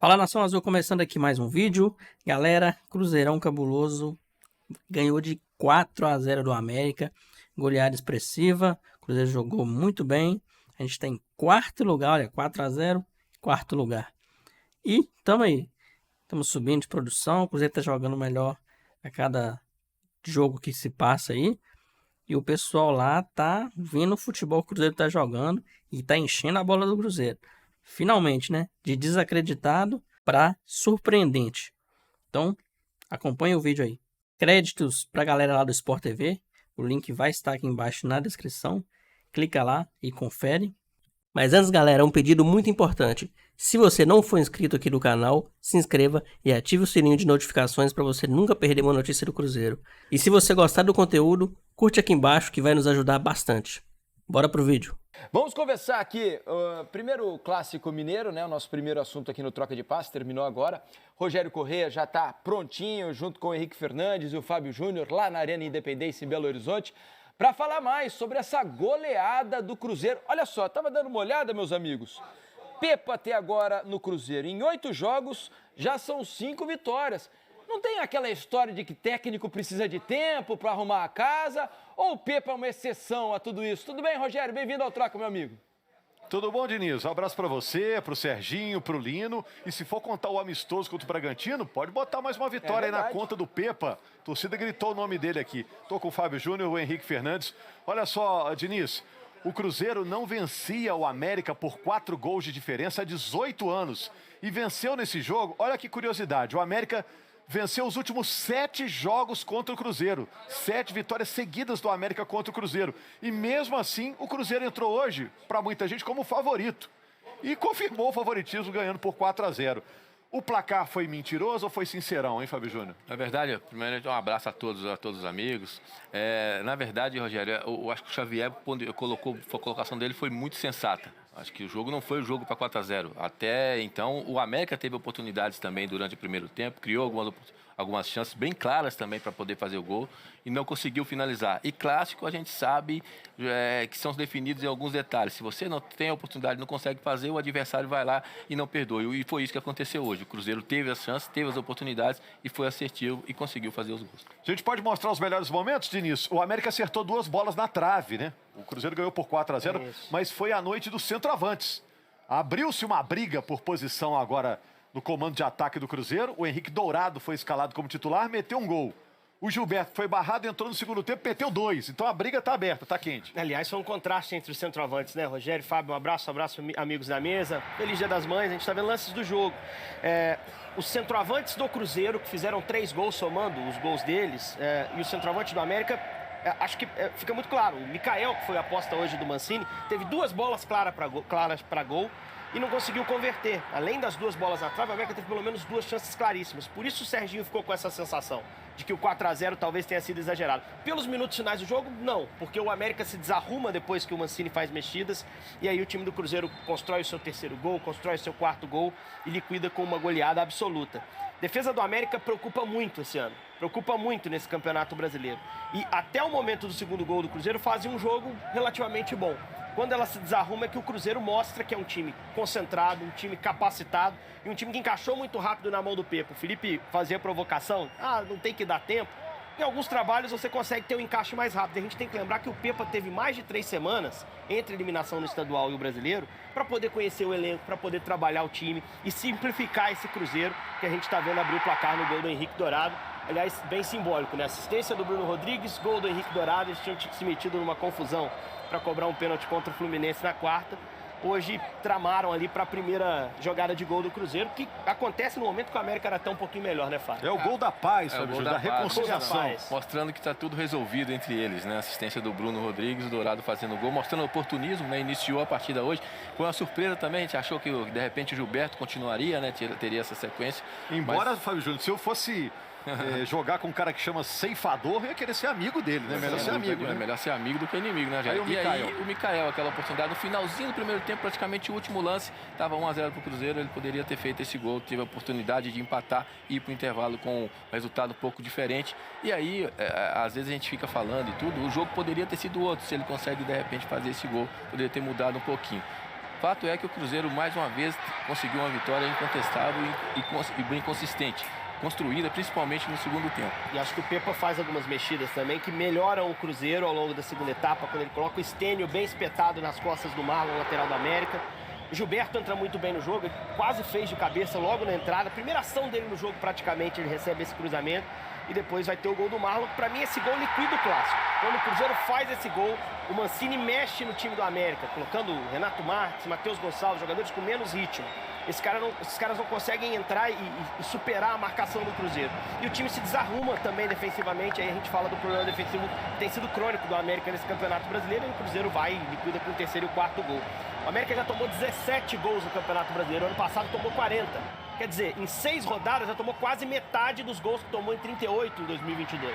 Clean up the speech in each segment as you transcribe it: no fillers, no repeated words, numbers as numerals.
Fala Nação Azul, começando aqui mais um vídeo. Galera, Cruzeirão cabuloso ganhou de 4-0 do América, goleada expressiva. O Cruzeiro jogou muito bem. A gente está em quarto lugar, olha, 4-0, quarto lugar. E estamos aí, estamos subindo de produção. O Cruzeiro está jogando melhor a cada jogo que se passa aí. E o pessoal lá tá vendo o futebol que o Cruzeiro tá jogando e tá enchendo a bola do Cruzeiro. Finalmente, né? De desacreditado para surpreendente. Então, acompanhe o vídeo aí. Créditos para a galera lá do Sport TV. O link vai estar aqui embaixo na descrição. Clica lá e confere. Mas antes, galera, um pedido muito importante. Se você não for inscrito aqui no canal, se inscreva e ative o sininho de notificações para você nunca perder uma notícia do Cruzeiro. E se você gostar do conteúdo, curte aqui embaixo que vai nos ajudar bastante. Bora pro vídeo. Vamos conversar aqui, primeiro clássico mineiro, né? O nosso primeiro assunto aqui no Troca de Passe, terminou agora. Rogério Corrêa já está prontinho, junto com o Henrique Fernandes e o Fábio Júnior, lá na Arena Independência em Belo Horizonte, para falar mais sobre essa goleada do Cruzeiro. Olha só, estava dando uma olhada, meus amigos. Pepa até agora no Cruzeiro, em 8 jogos, já são 5 vitórias. Não tem aquela história de que técnico precisa de tempo para arrumar a casa, ou o Pepa é uma exceção a tudo isso? Tudo bem, Rogério? Bem-vindo ao Troca, meu amigo. Tudo bom, Diniz? Um abraço para você, para o Serginho, para o Lino. E se for contar o amistoso contra o Bragantino, pode botar mais uma vitória aí na conta do Pepa. A torcida gritou o nome dele aqui. Tô com o Fábio Júnior, o Henrique Fernandes. Olha só, Diniz, o Cruzeiro não vencia o América por 4 gols de diferença há 18 anos. E venceu nesse jogo, olha que curiosidade, o América venceu os últimos 7 jogos contra o Cruzeiro. 7 vitórias seguidas do América contra o Cruzeiro. E mesmo assim, o Cruzeiro entrou hoje, para muita gente, como favorito. E confirmou o favoritismo ganhando por 4-0. O placar foi mentiroso ou foi sincerão, hein, Fábio Júnior? Na verdade, primeiro um abraço a todos os amigos. Na verdade, Rogério, eu acho que o Xavier, quando a colocação dele foi muito sensata. Acho que o jogo não foi o jogo para 4-0. Até então, o América teve oportunidades também durante o primeiro tempo, criou algumas chances bem claras também para poder fazer o gol e não conseguiu finalizar. E clássico, a gente sabe que são definidos em alguns detalhes. Se você não tem a oportunidade, não consegue fazer, o adversário vai lá e não perdoa. E foi isso que aconteceu hoje. O Cruzeiro teve as chances, teve as oportunidades e foi assertivo e conseguiu fazer os gols. A gente pode mostrar os melhores momentos, Diniz? O América acertou 2 bolas na trave, né? O Cruzeiro ganhou por 4-0, mas foi a noite dos centroavantes. Abriu-se uma briga por posição agora no comando de ataque do Cruzeiro. O Henrique Dourado foi escalado como titular, meteu um gol. O Gilberto foi barrado, entrou no segundo tempo, meteu 2. Então a briga tá aberta, tá quente. Aliás, foi um contraste entre os centroavantes, né? Rogério, Fábio, um abraço, amigos da mesa. Feliz Dia das Mães, a gente tá vendo lances do jogo. Os centroavantes do Cruzeiro, que fizeram 3 gols somando os gols deles, e o centroavante do América, acho que fica muito claro. O Mikael, que foi a aposta hoje do Mancini, teve 2 bolas claras para gol e não conseguiu converter. Além das 2 bolas na trave, a América teve pelo menos 2 chances claríssimas. Por isso o Serginho ficou com essa sensação de que o 4-0 talvez tenha sido exagerado. Pelos minutos finais do jogo, não, porque o América se desarruma depois que o Mancini faz mexidas e aí o time do Cruzeiro constrói o seu 3º gol, constrói o seu 4º gol e liquida com uma goleada absoluta. Defesa do América preocupa muito esse ano, preocupa muito nesse Campeonato Brasileiro. E até o momento do 2º gol do Cruzeiro fazia um jogo relativamente bom. Quando ela se desarruma é que o Cruzeiro mostra que é um time concentrado, um time capacitado e um time que encaixou muito rápido na mão do Pepa. O Felipe fazia provocação, não tem que dar tempo. Em alguns trabalhos você consegue ter um encaixe mais rápido. A gente tem que lembrar que o Pepa teve mais de 3 semanas entre a eliminação no estadual e o brasileiro para poder conhecer o elenco, para poder trabalhar o time e simplificar esse Cruzeiro que a gente está vendo abrir o placar no gol do Henrique Dourado. Aliás, bem simbólico, né? Assistência do Bruno Rodrigues, gol do Henrique Dourado. Eles tinham se metido numa confusão para cobrar um pênalti contra o Fluminense na quarta. Hoje tramaram ali para a primeira jogada de gol do Cruzeiro, que acontece no momento que o América era tão um pouquinho melhor, né, Fábio? É o gol da paz, Fábio Júnior, da reconciliação. Mostrando que está tudo resolvido entre eles, né? Assistência do Bruno Rodrigues, o Dourado fazendo gol, mostrando oportunismo, né? Iniciou a partida hoje. Foi uma surpresa também, a gente achou que de repente o Gilberto continuaria, né? Teria essa sequência. Embora, Fábio Júnior, se eu fosse jogar com um cara que chama ceifador, eu ia querer ser amigo dele, né? Melhor ser amigo, né? É melhor ser amigo do que inimigo, né, Jair? E aí o Mikael, aquela oportunidade, no finalzinho do primeiro tempo, praticamente o último lance, estava 1-0 para o Cruzeiro, ele poderia ter feito esse gol, teve a oportunidade de empatar e ir para o intervalo com um resultado um pouco diferente. E aí, às vezes a gente fica falando e tudo, o jogo poderia ter sido outro, se ele consegue de repente fazer esse gol, poderia ter mudado um pouquinho. Fato é que o Cruzeiro, mais uma vez, conseguiu uma vitória incontestável e bem consistente, construída principalmente no segundo tempo. E acho que o Pepa faz algumas mexidas também que melhoram o Cruzeiro ao longo da segunda etapa, quando ele coloca o Stênio bem espetado nas costas do Marlon, lateral do América. O Gilberto entra muito bem no jogo, ele quase fez de cabeça logo na entrada. A primeira ação dele no jogo, praticamente, ele recebe esse cruzamento. E depois vai ter o gol do Marlon. Para mim, esse gol liquida o clássico. Quando o Cruzeiro faz esse gol, o Mancini mexe no time do América, colocando Renato Marques, Matheus Gonçalves, jogadores com menos ritmo. Esses caras não conseguem entrar e superar a marcação do Cruzeiro. E o time se desarruma também defensivamente. Aí a gente fala do problema defensivo que tem sido crônico do América nesse Campeonato Brasileiro. E o Cruzeiro vai e liquida com o terceiro e o quarto gol. O América já tomou 17 gols no Campeonato Brasileiro. Ano passado tomou 40. Quer dizer, em 6 rodadas já tomou quase metade dos gols que tomou em 38 em 2022.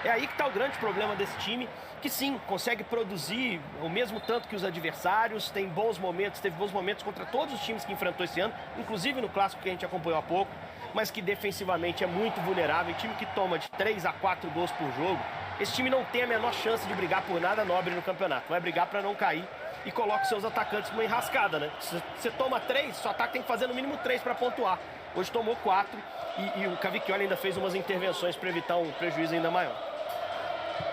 É aí que está o grande problema desse time, que sim, consegue produzir o mesmo tanto que os adversários, tem bons momentos, teve bons momentos contra todos os times que enfrentou esse ano, inclusive no clássico que a gente acompanhou há pouco, mas que defensivamente é muito vulnerável. Um time que toma de 3 a 4 gols por jogo, esse time não tem a menor chance de brigar por nada nobre no campeonato. Vai brigar para não cair e coloca os seus atacantes numa enrascada, né? Se você toma 3, seu ataque tem que fazer no mínimo 3 para pontuar. Hoje tomou 4 e o Cavicchioli ainda fez umas intervenções para evitar um prejuízo ainda maior.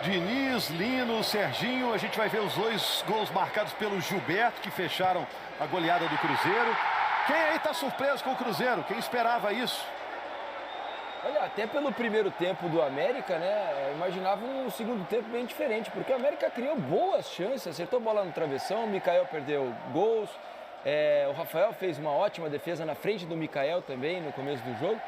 Diniz, Lino, Serginho, a gente vai ver os 2 gols marcados pelo Gilberto, que fecharam a goleada do Cruzeiro. Quem aí tá surpreso com o Cruzeiro? Quem esperava isso? Olha, até pelo primeiro tempo do América, né, eu imaginava um segundo tempo bem diferente, porque o América criou boas chances, acertou bola no travessão, o Mikael perdeu gols, o Rafael fez uma ótima defesa na frente do Mikael também no começo do jogo.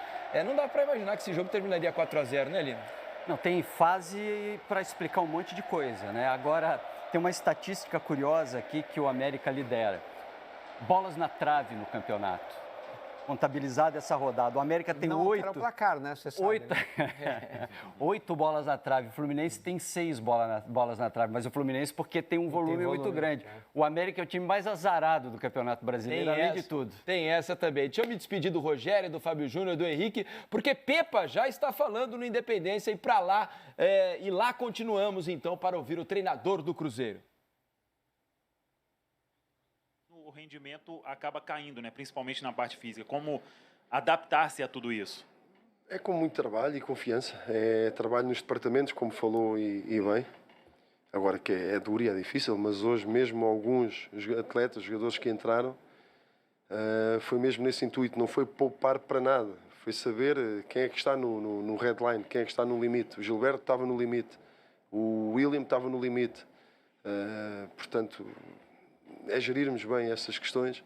Não dá para imaginar que esse jogo terminaria 4 a 0, né, Lino? Não, tem fase para explicar um monte de coisa, né? Agora, tem uma estatística curiosa aqui que o América lidera. Bolas na trave no campeonato. Contabilizado essa rodada. O América tem 8. Não, era o placar, né? Você sabe. 8 bolas na trave. O Fluminense tem 6 bolas na trave, mas o Fluminense porque tem um volume muito grande. O América é o time mais azarado do Campeonato Brasileiro, além de tudo. Tem essa também. Deixa eu me despedir do Rogério, do Fábio Júnior, do Henrique, porque Pepa já está falando no Independência e para lá, e lá continuamos então para ouvir o treinador do Cruzeiro. O rendimento acaba caindo, né? Principalmente na parte física. Como adaptar-se a tudo isso? É com muito trabalho e confiança. É trabalho nos departamentos, como falou e bem. Agora que é duro e é difícil, mas hoje mesmo alguns atletas, jogadores que entraram, foi mesmo nesse intuito. Não foi poupar para nada. Foi saber quem é que está no headline, quem é que está no limite. O Gilberto estava no limite. O William estava no limite. Portanto, é gerirmos bem essas questões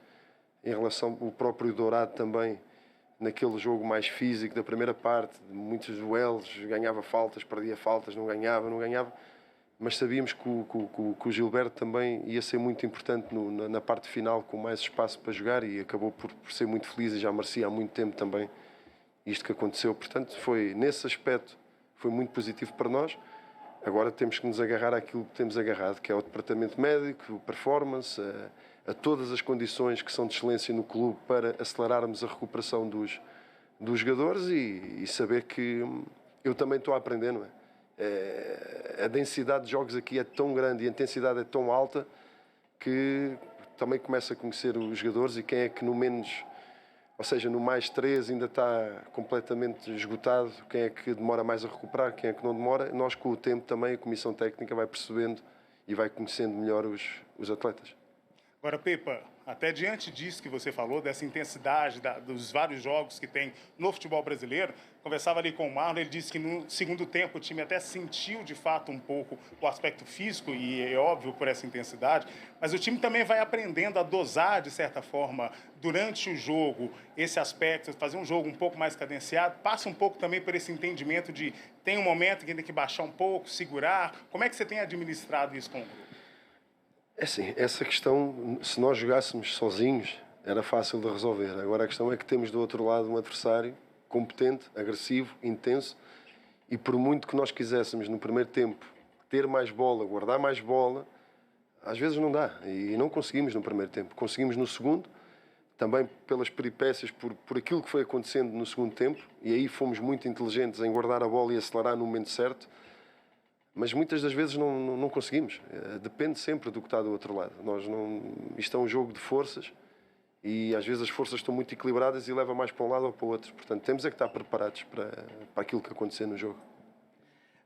em relação ao próprio Dourado também, naquele jogo mais físico da primeira parte, muitos duelos, ganhava faltas, perdia faltas, não ganhava, mas sabíamos que o Gilberto também ia ser muito importante na parte final, com mais espaço para jogar, e acabou por ser muito feliz e já merecia há muito tempo também isto que aconteceu. Portanto, foi nesse aspecto, foi muito positivo para nós. Agora temos que nos agarrar àquilo que temos agarrado, que é o departamento médico, o performance, a todas as condições que são de excelência no clube para acelerarmos a recuperação dos jogadores e saber que eu também estou a aprender, não é? A densidade de jogos aqui é tão grande e a intensidade é tão alta que também começo a conhecer os jogadores e quem é que no menos... Ou seja, no mais 3 ainda está completamente esgotado, quem é que demora mais a recuperar, quem é que não demora. Nós, com o tempo, também a Comissão Técnica vai percebendo e vai conhecendo melhor os atletas. Agora, Pepa, até diante disso que você falou, dessa intensidade, dos vários jogos que tem no futebol brasileiro, conversava ali com o Marlon, ele disse que no segundo tempo o time até sentiu de fato um pouco o aspecto físico, e é óbvio por essa intensidade, mas o time também vai aprendendo a dosar, de certa forma, durante o jogo, esse aspecto, fazer um jogo um pouco mais cadenciado, passa um pouco também por esse entendimento de tem um momento que tem que baixar um pouco, segurar. Como é que você tem administrado isso com o grupo? É assim, essa questão, se nós jogássemos sozinhos, era fácil de resolver. Agora a questão é que temos do outro lado um adversário competente, agressivo, intenso, e por muito que nós quiséssemos no primeiro tempo ter mais bola, guardar mais bola, às vezes não dá, e não conseguimos no primeiro tempo. Conseguimos no segundo, também pelas peripécias, por aquilo que foi acontecendo no segundo tempo, e aí fomos muito inteligentes em guardar a bola e acelerar no momento certo. mas muitas das vezes não conseguimos. Depende sempre do que está do outro lado. Isto é um jogo de forças e às vezes as forças estão muito equilibradas e leva mais para um lado ou para o outro. Portanto, temos é que estar preparados para aquilo que acontecer no jogo.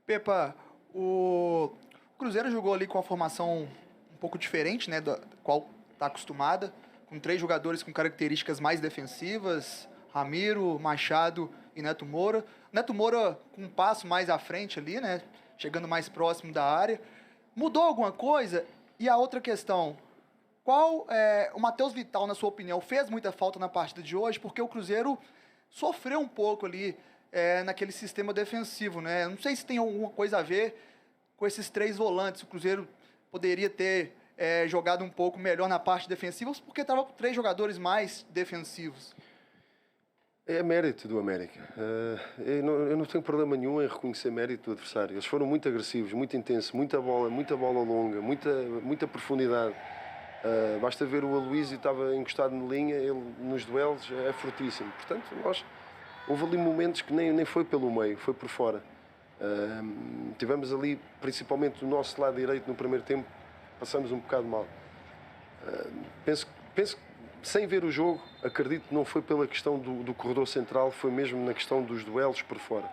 Pepa, o Cruzeiro jogou ali com a formação um pouco diferente, né, da qual está acostumada, com 3 jogadores com características mais defensivas, Ramiro, Machado e Neto Moura. Neto Moura com um passo mais à frente ali, né, chegando mais próximo da área. Mudou alguma coisa? E a outra questão, o Matheus Vital, na sua opinião, fez muita falta na partida de hoje, porque o Cruzeiro sofreu um pouco ali naquele sistema defensivo, né? Não sei se tem alguma coisa a ver com esses 3 volantes. O Cruzeiro poderia ter jogado um pouco melhor na parte defensiva, porque estava com 3 jogadores mais defensivos. É mérito do América. Eu não tenho problema nenhum em reconhecer mérito do adversário. Eles foram muito agressivos, muito intensos, muita bola longa, muita profundidade. Basta ver o Aloísio, estava encostado na linha, ele nos duelos é fortíssimo. Portanto, houve ali momentos que nem foi pelo meio, foi por fora. Tivemos ali, principalmente do nosso lado direito, no primeiro tempo, passamos um bocado mal. Penso que, sem ver o jogo, acredito que não foi pela questão do corredor central, foi mesmo na questão dos duelos por fora.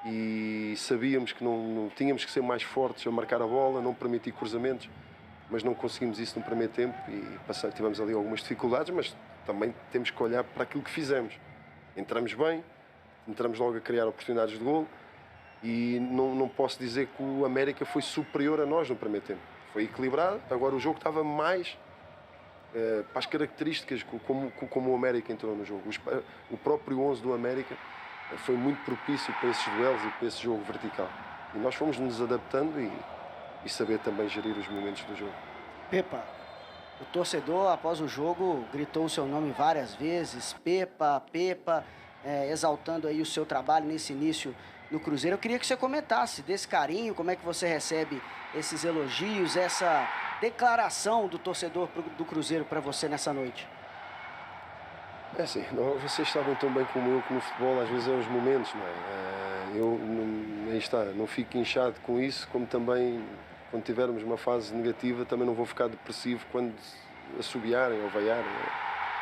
E sabíamos que não tínhamos que ser mais fortes a marcar a bola, não permitir cruzamentos, mas não conseguimos isso no primeiro tempo e tivemos ali algumas dificuldades, mas também temos que olhar para aquilo que fizemos. Entramos bem, entramos logo a criar oportunidades de golo e não posso dizer que o América foi superior a nós no primeiro tempo. Foi equilibrado, agora o jogo estava mais para as características como o América entrou no jogo. O próprio 11 do América foi muito propício para esses duelos e para esse jogo vertical. E nós fomos nos adaptando e saber também gerir os momentos do jogo. Pepa, o torcedor após o jogo gritou o seu nome várias vezes, Pepa, exaltando aí o seu trabalho nesse início no Cruzeiro. Eu queria que você comentasse desse carinho, como é que você recebe esses elogios, essa declaração do torcedor do Cruzeiro para você nessa noite. É assim, vocês sabem tão bem como eu que no futebol às vezes é os momentos, não é? Eu não fico inchado com isso, como também quando tivermos uma fase negativa também não vou ficar depressivo quando assobiarem ou vaiarem.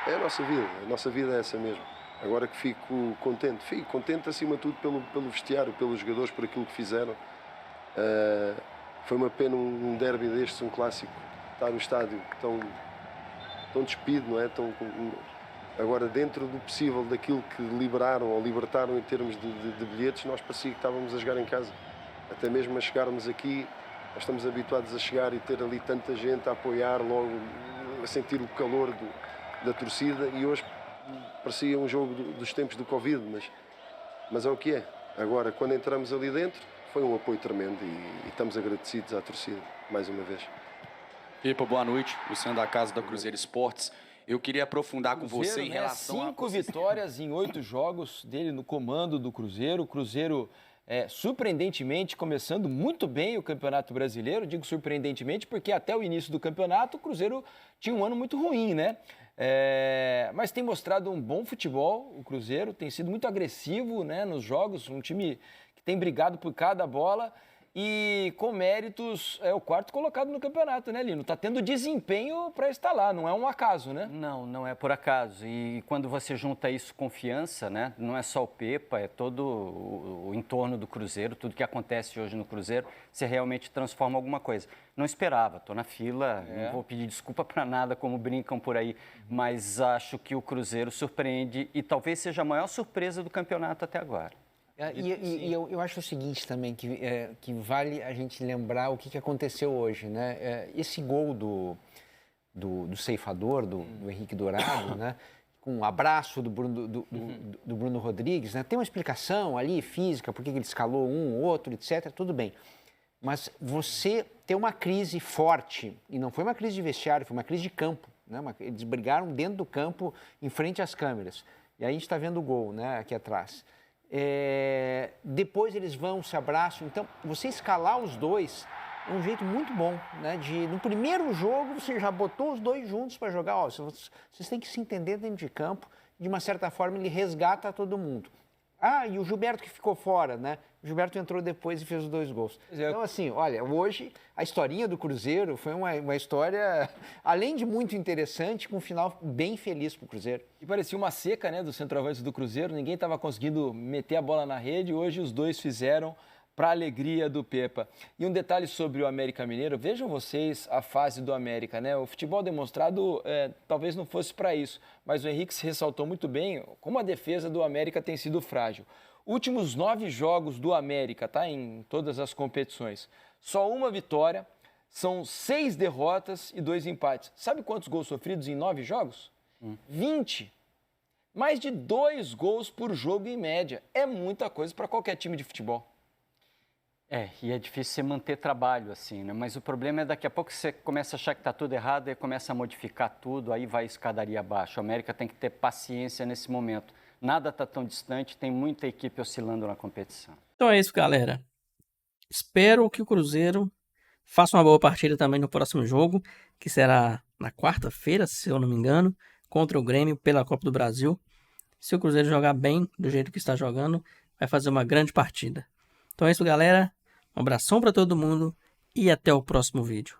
É a nossa vida é essa mesmo. Agora que fico contente acima de tudo pelo vestiário, pelos jogadores, por aquilo que fizeram. Foi uma pena um derby destes, um clássico, estar no estádio tão despido, não é? Agora, dentro do possível daquilo que liberaram ou libertaram em termos de bilhetes, nós parecia que estávamos a jogar em casa. Até mesmo a chegarmos aqui, nós estamos habituados a chegar e ter ali tanta gente a apoiar, logo a sentir o calor da torcida, e hoje parecia um jogo dos tempos do Covid, mas é o que é. Agora, quando entramos ali dentro, foi um apoio tremendo e estamos agradecidos à torcida, mais uma vez. Pepa, boa noite. Luciano da Casa da Cruzeiro Esportes. Eu queria aprofundar com você em relação a... 5 vitórias em 8 jogos dele no comando do Cruzeiro. O Cruzeiro, surpreendentemente, começando muito bem o Campeonato Brasileiro. Digo surpreendentemente porque até o início do campeonato o Cruzeiro tinha um ano muito ruim, né? Mas tem mostrado um bom futebol. O Cruzeiro tem sido muito agressivo, né, nos jogos. Um time que tem brigado por cada bola. E com méritos, é o 4º colocado no campeonato, né, Lino? Tá tendo desempenho para estar lá, não é um acaso, né? Não é por acaso. E quando você junta isso confiança, né? Não é só o Pepa, é todo o entorno do Cruzeiro, tudo que acontece hoje no Cruzeiro, você realmente transforma alguma coisa. Não esperava, tô na fila, não vou pedir desculpa para nada, como brincam por aí, mas acho que o Cruzeiro surpreende e talvez seja a maior surpresa do campeonato até agora. Eu acho o seguinte também, que vale a gente lembrar o que aconteceu hoje, né? Esse gol do ceifador, do Henrique Dourado, né? Com um abraço do Bruno Rodrigues, né? Tem uma explicação ali, física, por que ele escalou um, outro, etc., tudo bem. Mas você tem uma crise forte, e não foi uma crise de vestiário, foi uma crise de campo, né? Eles brigaram dentro do campo, em frente às câmeras. E aí a gente está vendo o gol, né? Aqui atrás. Depois eles vão, se abraçam. Então, você escalar os dois é um jeito muito bom, né? No primeiro jogo, você já botou os dois juntos para jogar. Vocês têm que se entender dentro de campo. De uma certa forma, ele resgata todo mundo. Ah, e o Gilberto que ficou fora, né? O Gilberto entrou depois e fez os 2 gols. Então, assim, olha, hoje a historinha do Cruzeiro foi uma história, além de muito interessante, com um final bem feliz para o Cruzeiro. E parecia uma seca, né, dos centroavantes do Cruzeiro. Ninguém estava conseguindo meter a bola na rede. Hoje os dois fizeram, para a alegria do Pepa. E um detalhe sobre o América Mineiro, vejam vocês a fase do América, né? O futebol demonstrado talvez não fosse para isso, mas o Henrique se ressaltou muito bem como a defesa do América tem sido frágil. Últimos 9 jogos do América, tá? Em todas as competições. Só uma vitória, são 6 derrotas e 2 empates. Sabe quantos gols sofridos em 9 jogos? 20. Mais de 2 gols por jogo em média. É muita coisa para qualquer time de futebol. E é difícil você manter trabalho assim, né? Mas o problema é daqui a pouco você começa a achar que está tudo errado e começa a modificar tudo, aí vai escadaria abaixo. A América tem que ter paciência nesse momento. Nada está tão distante, tem muita equipe oscilando na competição. Então é isso, galera. Espero que o Cruzeiro faça uma boa partida também no próximo jogo, que será na quarta-feira, se eu não me engano, contra o Grêmio pela Copa do Brasil. Se o Cruzeiro jogar bem, do jeito que está jogando, vai fazer uma grande partida. Então é isso, galera. Um abração para todo mundo e até o próximo vídeo.